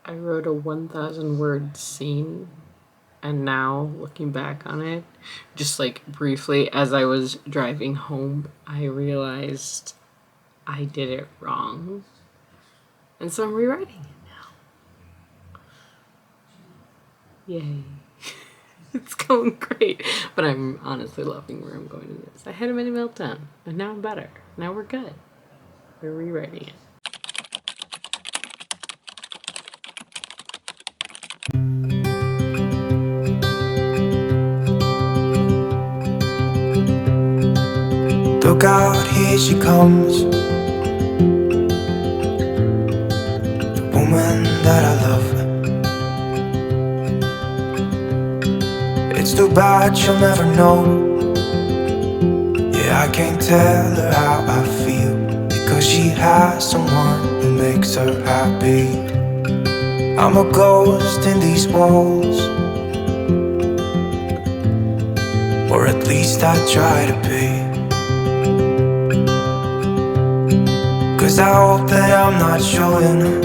I wrote a 1,000 word scene, and now looking back on it, just like briefly as I was driving home, I realized I did it wrong. And so I'm rewriting it now. Yay. It's going great. But I'm honestly loving where I'm going in this. I had a mini meltdown, and now I'm better. Now we're good. We're rewriting it. Look out, here she comes, the woman that I love. It's too bad she'll never know. Yeah, I can't tell her how I feel, because she has someone who makes her happy. I'm a ghost in these walls, or at least I try to be. 'Cause I hope that I'm not showing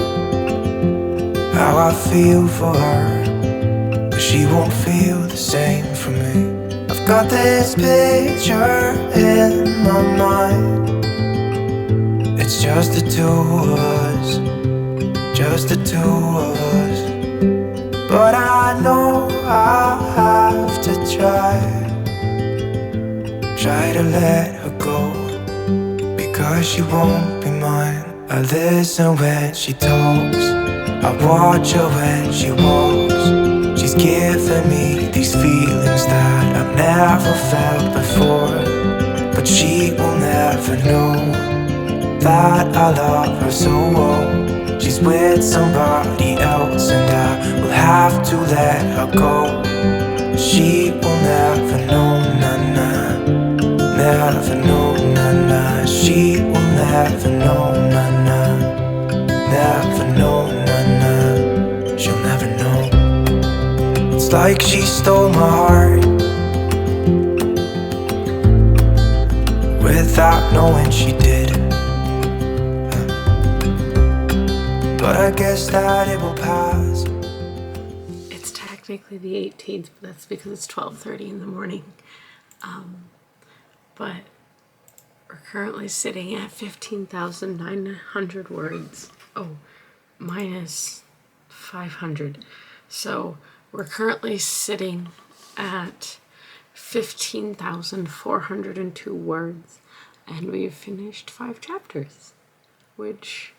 how I feel for her, but she won't feel the same for me. I've got this picture in my mind. It's just the two of us, just the two of us. But I know I have to try to let her go, because she won't be mine. I listen when she talks, I watch her when she walks. She's giving me these feelings that I've never felt before, but she will never know that I love her so well. She's with somebody else, and I will have to let her go. She will never know, nah-nah. Never know, nah-nah. She will never know, nah-nah. Never know, nah-nah. She'll never know. It's like she stole my heart without knowing she did. But I guess that it will pass. It's technically the 18th, but that's because it's 12:30 in the morning. But we're currently sitting at 15,900 words. Oh, minus 500. So we're currently sitting at 15,402 words, and we've finished 5 chapters, which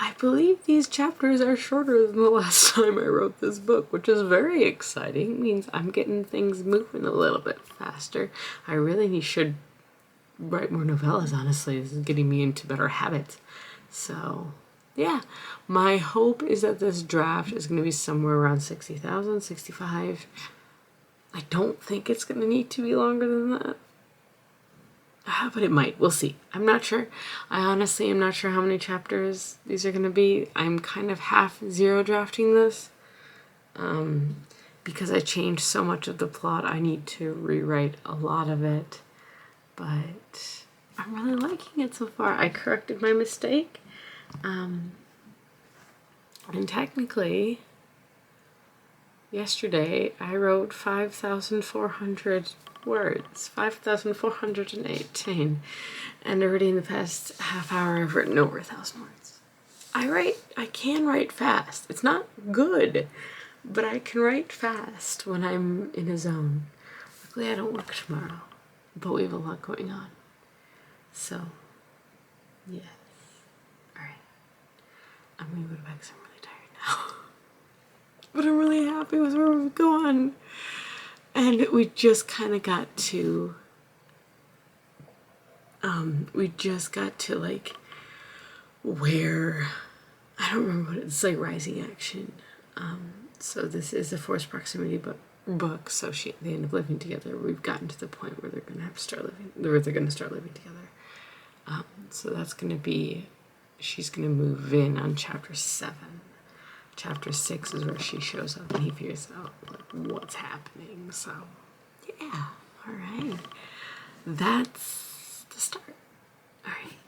I believe these chapters are shorter than the last time I wrote this book, which is very exciting. It means I'm getting things moving a little bit faster. I really should write more novellas, honestly. This is getting me into better habits. So, yeah. My hope is that this draft is going to be somewhere around 60,000, 65. I don't think it's going to need to be longer than that. But it might. We'll see. I'm not sure. I honestly am not sure how many chapters these are going to be. I'm kind of half zero drafting this. Because I changed so much of the plot, I need to rewrite a lot of it. But I'm really liking it so far. I corrected my mistake. And technically, yesterday I wrote 5,400 words, 5,418, and already in the past half hour I've written over 1,000 words. I can write fast. It's not good, but I can write fast when I'm in a zone. Luckily I don't work tomorrow, but we have a lot going on. So, yes. Alright. I'm gonna go to bed because I'm really tired now. But I'm really happy with where we've gone. And we just kind of got to, like, where, I don't remember what it's like, rising action. So this is a forced proximity book, so they end up living together. We've gotten to the point where they're going to start living together. So that's going to be, she's going to move in on chapter 7. Chapter 6 is where she shows up and he figures out what's happening. So, yeah. All right. That's the start. All right.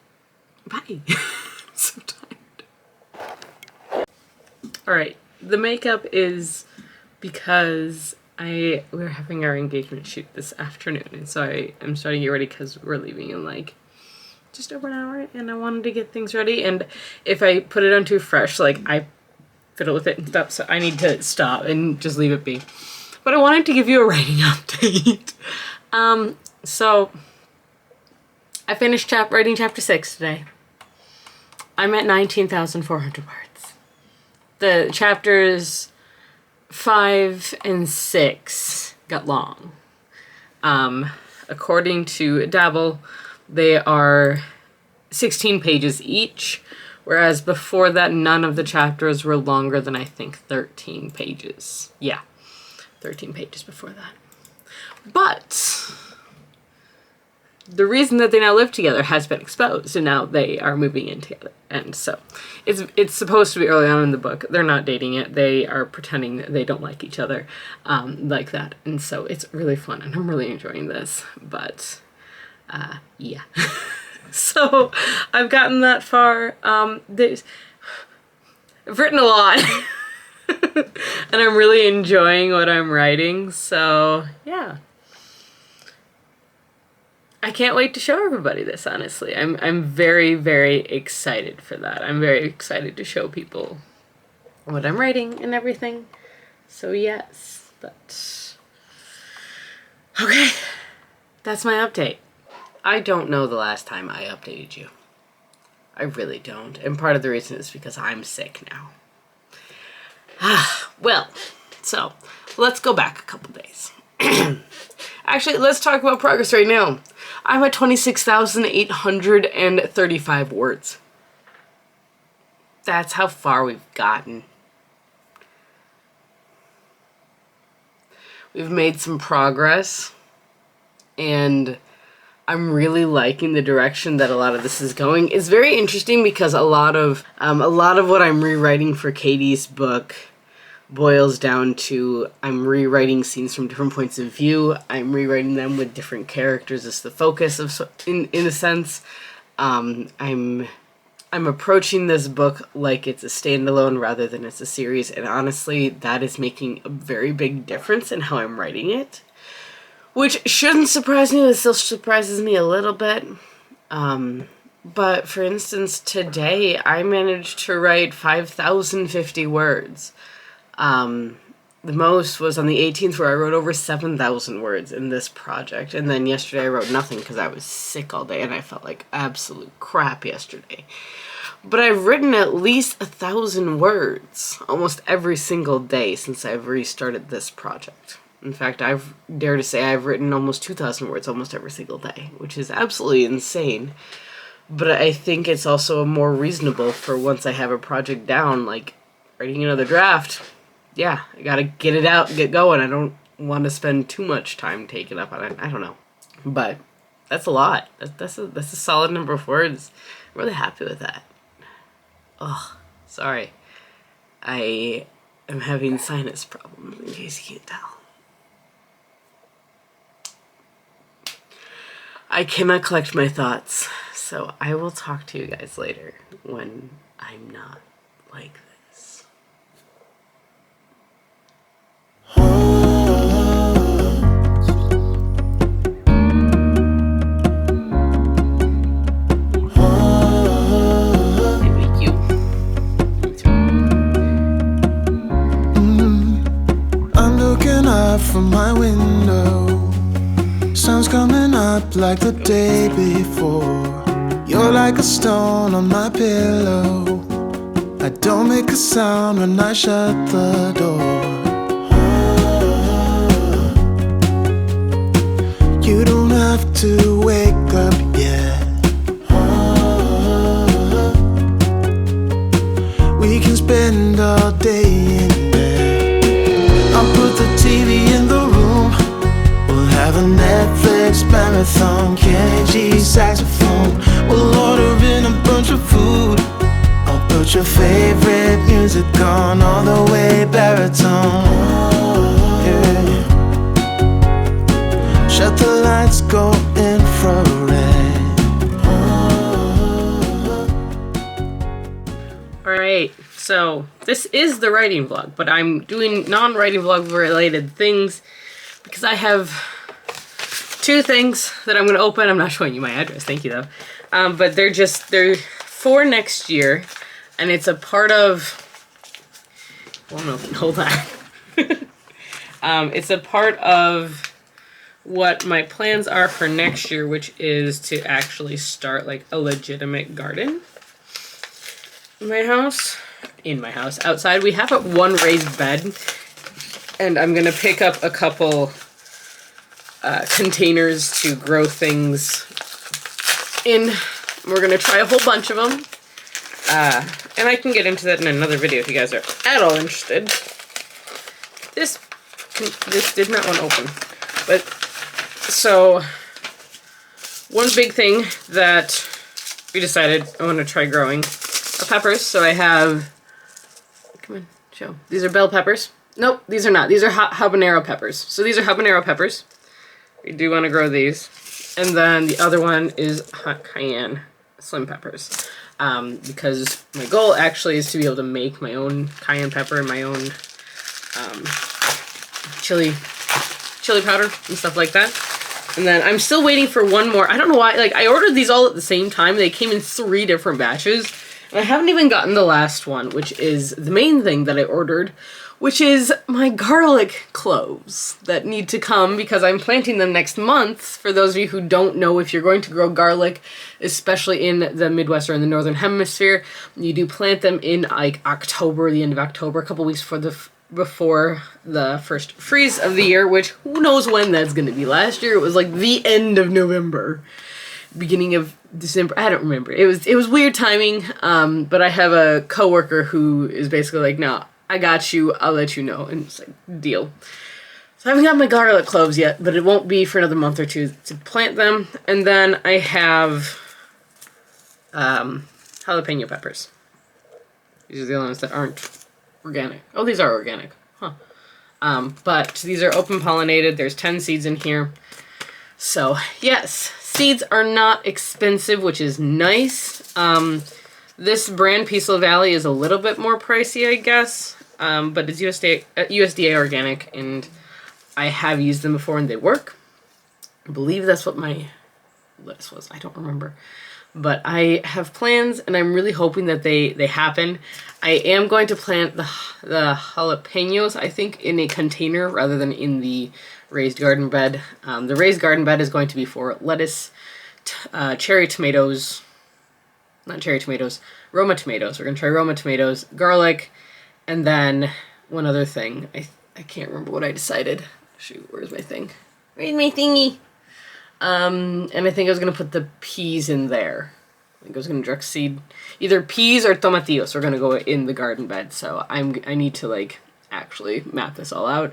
Bye. I'm so tired. Alright, the makeup is because we're having our engagement shoot this afternoon, and so I am starting to get ready because we're leaving in like just over an hour, and I wanted to get things ready, and if I put it on too fresh, like I fiddle with it and stuff, so I need to stop and just leave it be. But I wanted to give you a writing update. So I finished writing chapter 6 today. I'm at 19,400 words. The chapters 5 and 6 got long. According to Dabble, they are 16 pages each, whereas before that, none of the chapters were longer than, I think, 13 pages. Yeah, 13 pages before that. But the reason that they now live together has been exposed, and now they are moving in together. And so it's supposed to be early on in the book. They're not dating it. They are pretending that they don't like each other like that. And so it's really fun, and I'm really enjoying this. But yeah. So I've gotten that far. I've written a lot. And I'm really enjoying what I'm writing. So yeah. I can't wait to show everybody this, honestly. I'm very, very excited for that. I'm very excited to show people what I'm writing and everything. So yes, but okay. That's my update. I don't know the last time I updated you. I really don't. And part of the reason is because I'm sick now. Well, so let's go back a couple days. Actually, let's talk about progress right now. I'm at 26,835 words. That's how far we've gotten. We've made some progress, and I'm really liking the direction that a lot of this is going. It's very interesting because a lot of what I'm rewriting for Katy's book boils down to I'm rewriting scenes from different points of view. I'm rewriting them with different characters as the focus of, in a sense. I'm approaching this book like it's a standalone rather than it's a series, and honestly, that is making a very big difference in how I'm writing it, which shouldn't surprise me. It still surprises me a little bit. But for instance, today I managed to write 5,050 words. The most was on the 18th, where I wrote over 7,000 words in this project. And then yesterday I wrote nothing because I was sick all day and I felt like absolute crap yesterday. But I've written at least 1,000 words almost every single day since I've restarted this project. In fact, I dare to say I've written almost 2,000 words almost every single day, which is absolutely insane. But I think it's also more reasonable for once I have a project down, like writing another draft. Yeah, I gotta get it out, get going. I don't want to spend too much time taking up on it. I don't know. But that's a lot. That's a solid number of words. I'm really happy with that. Oh, sorry. I am having sinus problems, in case you can't tell. I cannot collect my thoughts, so I will talk to you guys later when I'm not like this. I'm looking up from my window. Sun's coming up like the day before. You're like a stone on my pillow. I don't make a sound when I shut the door. You don't have to wake up yet. We can spend all day in bed. I'll put the TV in the room. We'll have a Netflix marathon, Kenny G saxophone. We'll order in a bunch of food. I'll put your favorite music on all the way baritone. Yeah. Shut the lights, go infrared. Alright, so So this is the writing vlog, but I'm doing non-writing vlog related things because I have 2 things that I'm going to open. I'm not showing you my address, thank you though. But they're for next year, and it's a part of, well, no, hold on. It's a part of what my plans are for next year, which is to actually start like a legitimate garden in my house. Outside we have one raised bed, and I'm gonna pick up a couple containers to grow things in. We're gonna try a whole bunch of them, and I can get into that in another video if you guys are at all interested. This did not want to open, but so one big thing that we decided I want to try growing are peppers. So I have, come on, show. These are bell peppers. Nope, these are not. These are habanero peppers. So these are habanero peppers. We do want to grow these. And then the other one is hot cayenne slim peppers. Because my goal actually is to be able to make my own cayenne pepper and my own chili powder and stuff like that. And then I'm still waiting for one more. I don't know why, like I ordered these all at the same time. They came in 3 different batches. And I haven't even gotten the last one, which is the main thing that I ordered, which is my garlic cloves that need to come because I'm planting them next month. For those of you who don't know, if you're going to grow garlic, especially in the Midwest or in the Northern Hemisphere, you do plant them in like October, the end of October, a couple weeks before the first freeze of the year, which who knows when that's going to be. Last year it was like the end of November, beginning of December. I don't remember. It was weird timing. But I have a coworker who is basically like, no, I got you. I'll let you know. And it's like, deal. So I haven't got my garlic cloves yet, but it won't be for another month or 2 to plant them. And then I have jalapeno peppers. These are the only ones that aren't organic. Oh, these are organic. Huh. But these are open pollinated. There's 10 seeds in here. So, yes, seeds are not expensive, which is nice. This brand, Peaceful Valley, is a little bit more pricey, I guess. But it's USDA organic, and I have used them before and they work. I believe that's what my list was. I don't remember. But I have plans, and I'm really hoping that they happen. I am going to plant the jalapenos, I think, in a container rather than in the raised garden bed. The raised garden bed is going to be for lettuce, cherry tomatoes, not cherry tomatoes, Roma tomatoes. We're going to try Roma tomatoes, garlic, and then one other thing. I can't remember what I decided. Shoot, where's my thing? Where's my thingy? And I think I was going to put the peas in there. I think I was going to direct seed either peas or tomatillos. We're going to go in the garden bed. So I need to like actually map this all out,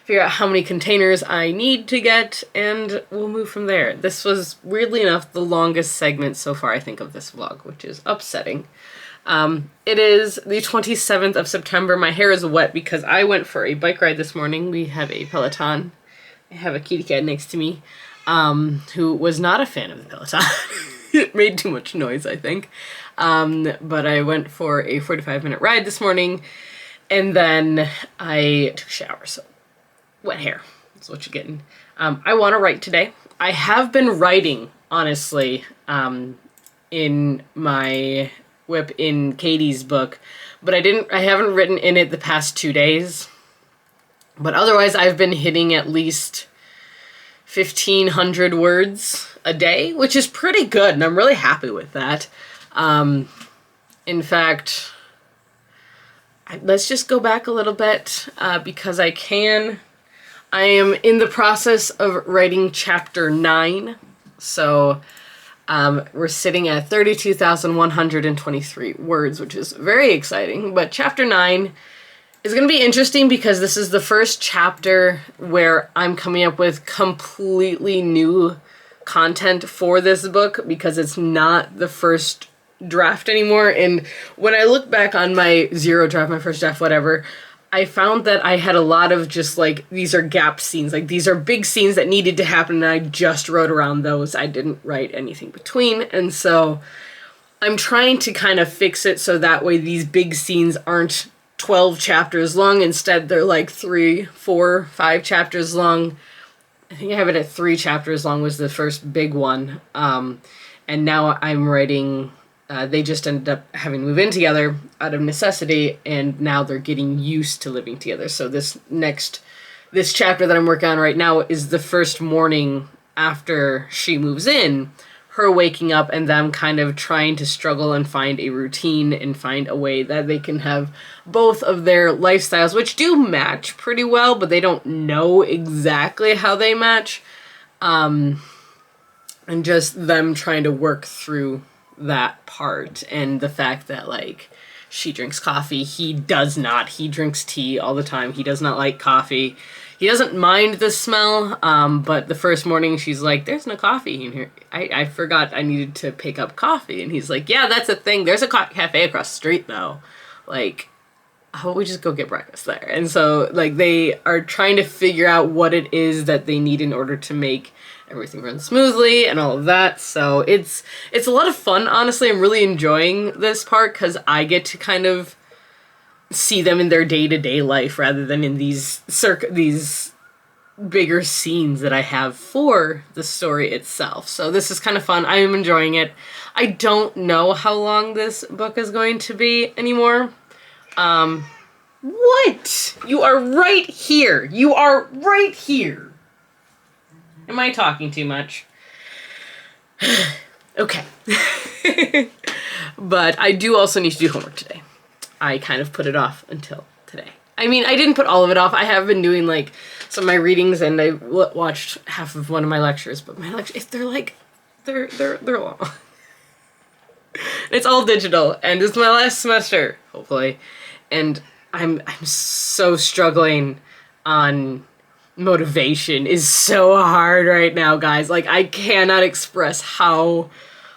figure out how many containers I need to get, and we'll move from there. This was, weirdly enough, the longest segment so far, I think, of this vlog, which is upsetting. It is the 27th of September. My hair is wet because I went for a bike ride this morning. We have a Peloton. I have a kitty cat next to me. Who was not a fan of the Peloton. It made too much noise, I think. But I went for a 45-minute ride this morning, and then I took a shower, so wet hair. That's what you're getting. I want to write today. I have been writing, honestly, in my whip in Katy's book, but I haven't written in it the past 2 days. But otherwise, I've been hitting at least 1,500 words a day, which is pretty good, and I'm really happy with that. In fact, let's just go back a little bit, because I am in the process of writing chapter 9, so we're sitting at 32,123 words, which is very exciting, but chapter 9 is going to be interesting because this is the first chapter where I'm coming up with completely new content for this book because it's not the first draft anymore. And when I look back on my 0 draft, my first draft, whatever, I found that I had a lot of just like, these are gap scenes. Like these are big scenes that needed to happen and I just wrote around those. I didn't write anything between. And so I'm trying to kind of fix it so that way these big scenes aren't 12 chapters long. Instead, they're like 3, 4, 5 chapters long. I think I have it at 3 chapters long was the first big one. And now I'm writing, they just ended up having to move in together out of necessity, and now they're getting used to living together. So this chapter that I'm working on right now is the first morning after she moves in, her waking up and them kind of trying to struggle and find a routine and find a way that they can have both of their lifestyles, which do match pretty well, but they don't know exactly how they match. And just them trying to work through that part, and the fact that, like, she drinks coffee, he does not. He drinks tea all the time. He does not like coffee. He doesn't mind the smell, but the first morning she's like, there's no coffee in here. I forgot I needed to pick up coffee. And he's like, yeah, that's a thing. There's a cafe across the street, though. Like, how about we just go get breakfast there? And so, like, they are trying to figure out what it is that they need in order to make everything run smoothly and all of that. So it's a lot of fun, honestly. I'm really enjoying this part because I get to kind of see them in their day-to-day life rather than in these bigger scenes that I have for the story itself. So this is kind of fun. I am enjoying it. I don't know how long this book is going to be anymore. What? You are right here. You are right here. Am I talking too much? Okay. But I do also need to do homework today. I kind of put it off until today. I mean, I didn't put all of it off. I have been doing, like, some of my readings, and I watched half of one of my lectures, but my lectures, they're long. It's all digital, and it's my last semester, hopefully. And I'm so struggling on motivation. Is so hard right now, guys. Like, I cannot express how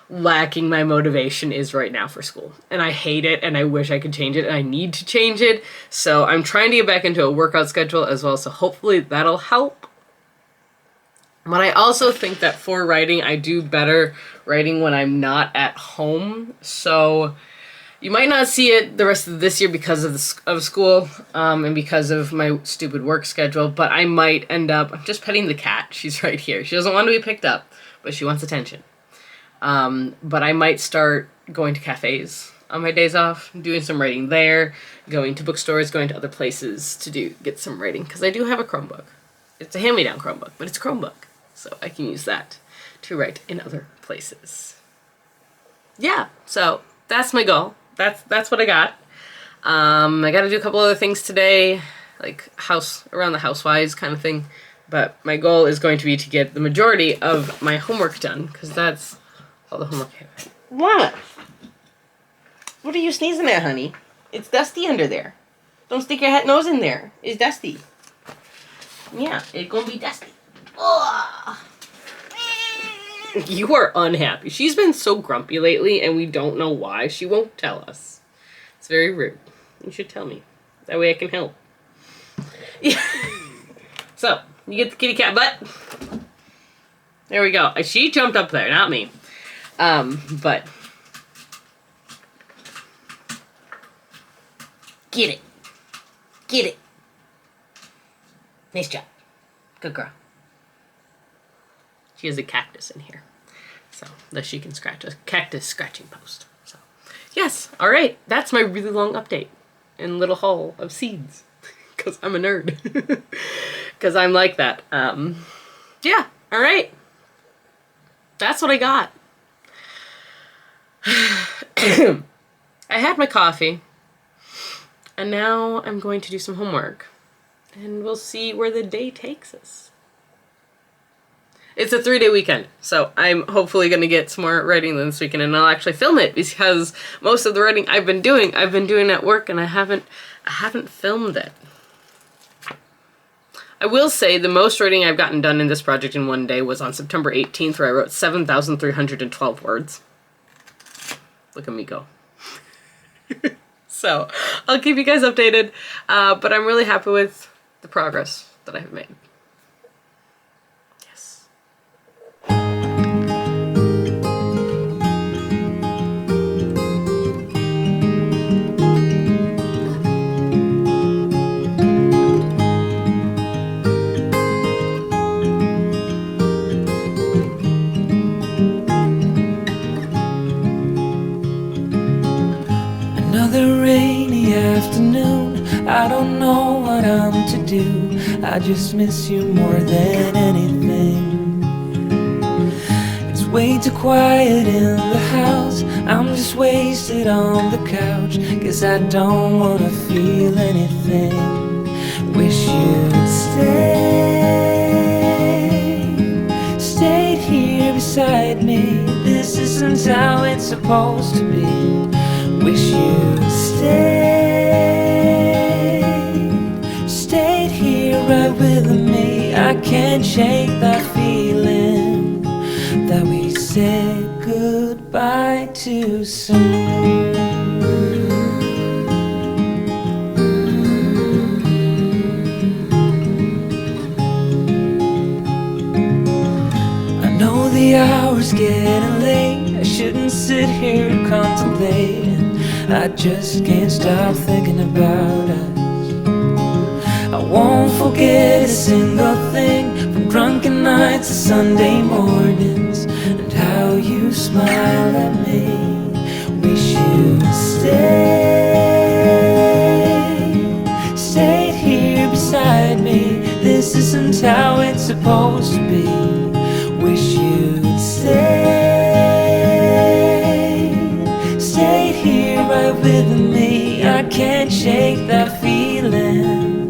lacking my motivation is right now for school. And I hate it, and I wish I could change it, and I need to change it. So I'm trying to get back into a workout schedule as well, so hopefully that'll help. But I also think that for writing, I do better writing when I'm not at home. So you might not see it the rest of this year because of school and because of my stupid work schedule, but I might end up, I'm just petting the cat. She's right here. She doesn't want to be picked up, but she wants attention. But I might start going to cafes on my days off, doing some writing there, going to bookstores, going to other places to get some writing, because I do have a Chromebook. It's a hand-me-down Chromebook, but it's a Chromebook, so I can use that to write in other places. Yeah, so that's my goal. That's what I got. I got to do a couple other things today, like around the house-wise kind of thing, but my goal is going to be to get the majority of my homework done, because that's all the homework I have. What? What are you sneezing at, honey? It's dusty under there. Don't stick your nose in there. It's dusty. Yeah, it's gonna be dusty. Ugh. You are unhappy. She's been so grumpy lately, and we don't know why. She won't tell us. It's very rude. You should tell me. That way I can help. Yeah. So, you get the kitty cat butt. There we go. She jumped up there, not me. But get it. Get it. Nice job. Good girl. She has a cactus in here, so that she can scratch a cactus scratching post. So, yes. All right. That's my really long update and little haul of seeds, because I'm a nerd. Because I'm like that. Yeah. All right. That's what I got. I had my coffee, and now I'm going to do some homework, and we'll see where the day takes us. It's a 3-day weekend, so I'm hopefully going to get some more writing than this weekend, and I'll actually film it, because most of the writing I've been doing at work, and I haven't filmed it. I will say the most writing I've gotten done in this project in one day was on September 18th, where I wrote 7,312 words. Look at me go. So, I'll keep you guys updated, but I'm really happy with the progress that I have made. Yes. I don't know what I'm to do. I just miss you more than anything. It's way too quiet in the house. I'm just wasted on the couch. Guess I don't wanna feel anything. Wish you'd stayed here beside me. This isn't how it's supposed to be. Wish you'd stayed here right with me. I can't shake that feeling that we said goodbye too soon. I know the hour's getting late. I shouldn't sit here and contemplate. I just can't stop thinking about us. I won't forget a single thing, from drunken nights to Sunday mornings, and how you smile at me. Wish you'd stayed here beside me. This isn't how it's supposed to be. Wish you'd stayed here right with me. I can't shake that feeling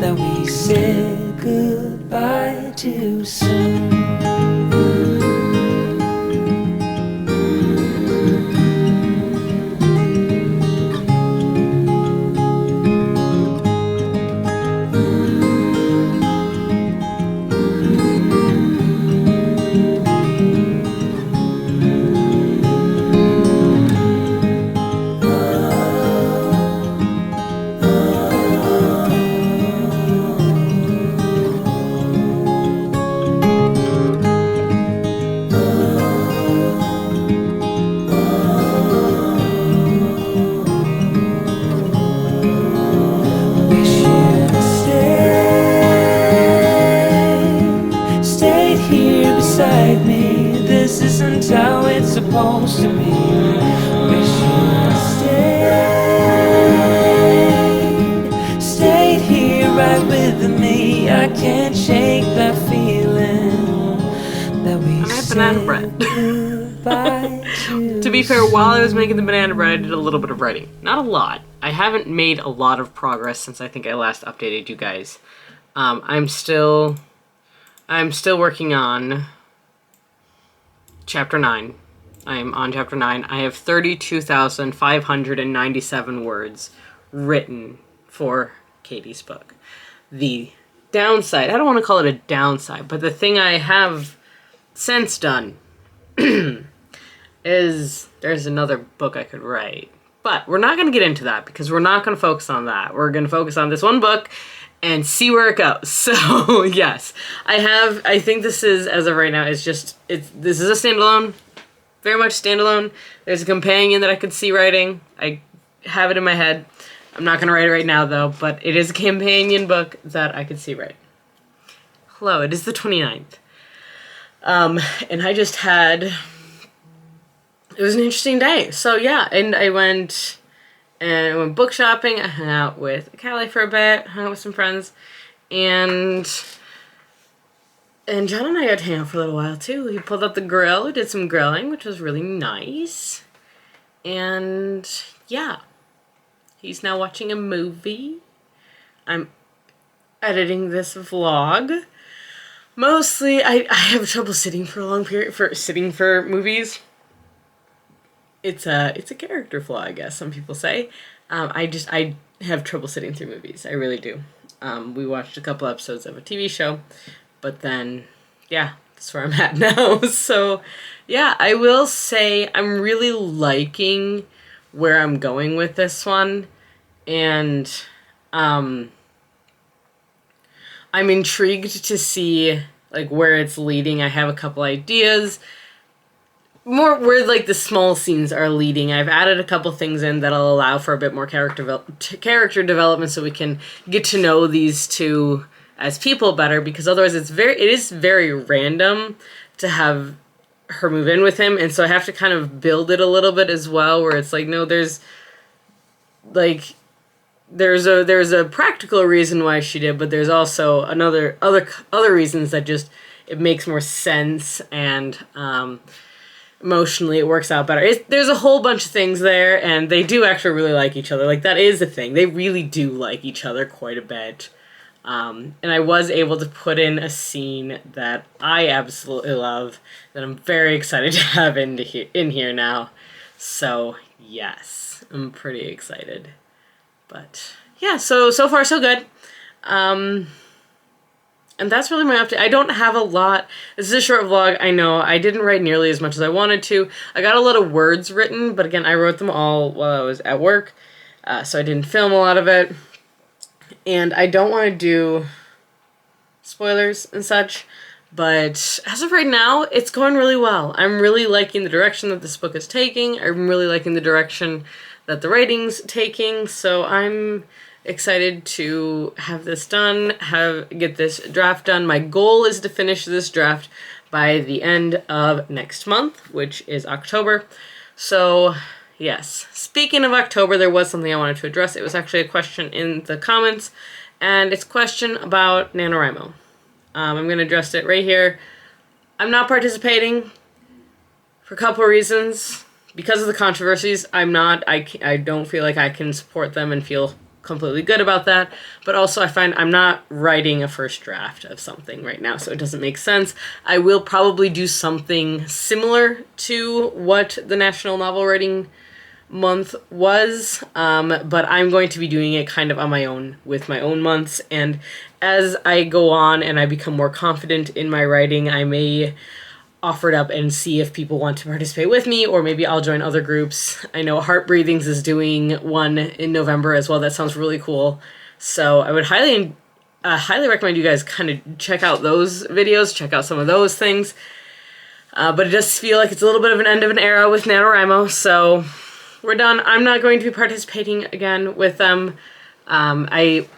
that we said goodbye too soon. This isn't how it's supposed to be. Wish you'd stayed here right with me. I can't shake that feeling that we said banana bread. To be fair, while I was making the banana bread, I did a little bit of writing. Not a lot. I haven't made a lot of progress since I think I last updated you guys. I'm still working on Chapter 9. I am on Chapter 9. I have 32,597 words written for Katy's book. The downside, I don't want to call it a downside, but the thing I have since done is there's another book I could write. But we're not going to get into that because we're not going to focus on that. We're going to focus on this one book and see where it goes. So, yes, I think this is, as of right now, this is a standalone, very much standalone. There's a companion that I could see writing. I have it in my head. I'm not going to write it right now, though, but it is a companion book that I could see writing. Hello, it is the 29th. And I just had, it was an interesting day. So, yeah, and I went book shopping. I hung out with Callie for a bit, hung out with some friends, and John and I got to hang out for a little while too. He pulled out the grill, we did some grilling, which was really nice, and yeah, he's now watching a movie. I'm editing this vlog. Mostly, I have trouble sitting for a long period, sitting for movies. It's a character flaw, I guess some people say. I have trouble sitting through movies. I really do. We watched a couple episodes of a TV show, but then, yeah, that's where I'm at now. So, yeah, I will say I'm really liking where I'm going with this one, and I'm intrigued to see like where it's leading. I have a couple ideas. More where like the small scenes are leading. I've added a couple things in that'll allow for a bit more character development, so we can get to know these two as people better. Because otherwise, it is very random to have her move in with him, and so I have to kind of build it a little bit as well. Where it's like, no, there's like there's a practical reason why she did, but there's also other reasons that just it makes more sense, and emotionally it works out better. There's a whole bunch of things there, and they do actually really like each other. Like, that is the thing. They really do like each other quite a bit. And I was able to put in a scene that I absolutely love, that I'm very excited to have in here now. So, yes, I'm pretty excited. But, yeah, so far so good. And that's really my update. I don't have a lot. This is a short vlog, I know. I didn't write nearly as much as I wanted to. I got a lot of words written, but again, I wrote them all while I was at work, so I didn't film a lot of it. And I don't want to do spoilers and such, but as of right now, it's going really well. I'm really liking the direction that this book is taking. I'm really liking the direction that the writing's taking, so I'm excited to have this done, get this draft done. My goal is to finish this draft by the end of next month, which is October. So, yes. Speaking of October, there was something I wanted to address. It was actually a question in the comments, and it's a question about NaNoWriMo. I'm going to address it right here. I'm not participating for a couple of reasons. Because of the controversies, I don't feel like I can support them and feel completely good about that, but also I find I'm not writing a first draft of something right now, so it doesn't make sense. I will probably do something similar to what the National Novel Writing Month was, but I'm going to be doing it kind of on my own, with my own months, and as I go on and I become more confident in my writing, I may offer it up and see if people want to participate with me, or maybe I'll join other groups. I know Heart Breathings is doing one in November as well. That sounds really cool. So I would highly recommend you guys kind of check out those videos, check out some of those things. But it does feel like it's a little bit of an end of an era with NaNoWriMo, so we're done. I'm not going to be participating again with them. I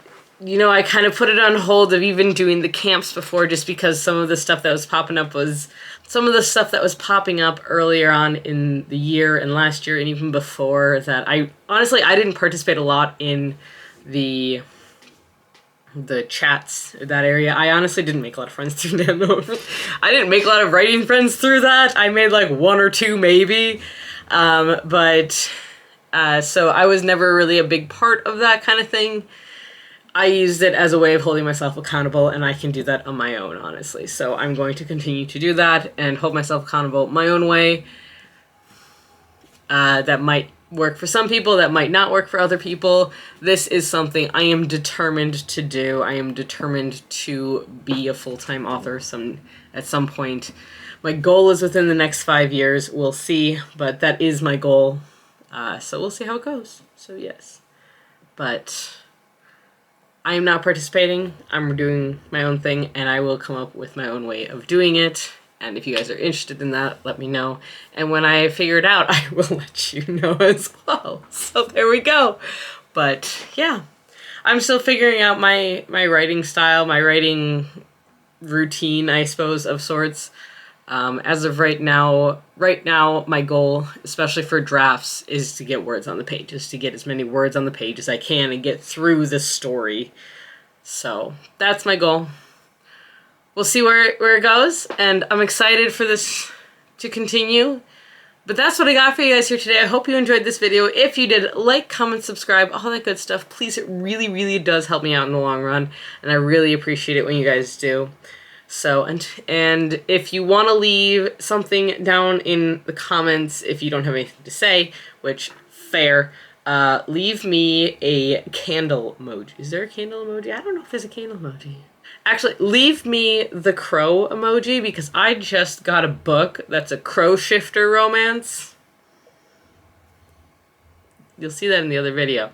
kind of put it on hold of even doing the camps before, just because some of the stuff that was popping up was some of the stuff that was popping up earlier on in the year and last year and even before that. I didn't participate a lot in the chats, that area. I honestly didn't make a lot of friends through that. I didn't make a lot of writing friends through that. I made like one or two maybe. So I was never really a big part of that kind of thing. I used it as a way of holding myself accountable, and I can do that on my own, honestly. So I'm going to continue to do that and hold myself accountable my own way. That might work for some people, that might not work for other people. This is something I am determined to do. I am determined to be a full-time author at some point. My goal is within the next 5 years. We'll see, but that is my goal. So we'll see how it goes. So yes. But I am not participating. I'm doing my own thing, and I will come up with my own way of doing it. And if you guys are interested in that, let me know. And when I figure it out, I will let you know as well. So there we go. But yeah, I'm still figuring out my writing style, my writing routine, I suppose, of sorts. As of right now, my goal, especially for drafts, is to get words on the page, is to get as many words on the page as I can and get through the story. So that's my goal. We'll see where it goes, and I'm excited for this to continue. But that's what I got for you guys here today. I hope you enjoyed this video. If you did, like, comment, subscribe, all that good stuff. Please, it really, really does help me out in the long run, and I really appreciate it when you guys do. So, and if you want to leave something down in the comments, if you don't have anything to say, which, fair, leave me a candle emoji. Is there a candle emoji? I don't know if there's a candle emoji. Actually, leave me the crow emoji, because I just got a book that's a crow shifter romance. You'll see that in the other video,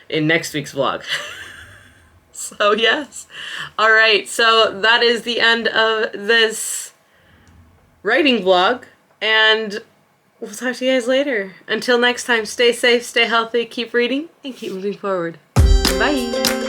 in next week's vlog. So, yes. Alright, so that is the end of this writing vlog, and we'll talk to you guys later. Until next time, stay safe, stay healthy, keep reading, and keep moving forward. Bye!